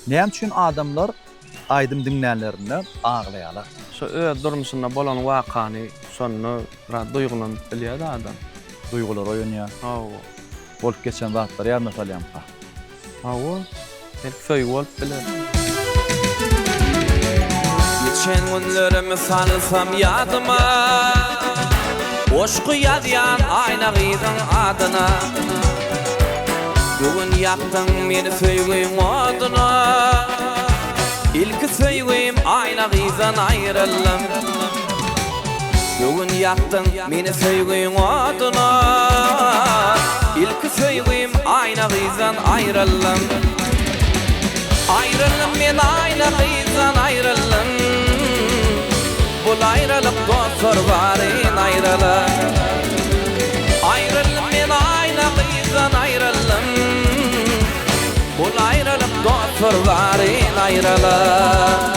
Näme üçin adamlar aýdym dinlänlerinde aglaýarlar? Şu öz durmuşynda bolan wakany şonu duýgulanyp bilýär adam. Duýgular oýanýar. Hawa. Bolup geçen wagtlar ýa meselem. Hawa. Köy bolup biler. Geçen günlerimi salsam yadıma Oşku yazyan ayna gıydın adına Bugün yaktın meni söýgüň oduna İlki söýgüim ayna gıydın ayrılım Bugün yaktın meni söýgüň oduna İlki söýgüim ayna gıydın ayrılım Ayrılım men ayna gıydın ayrılım Bul ayrılık dostlar varın ayrılık Ayrılım men ayna gıydın ayrılım Bul ayrılık dostlar varın ayrılık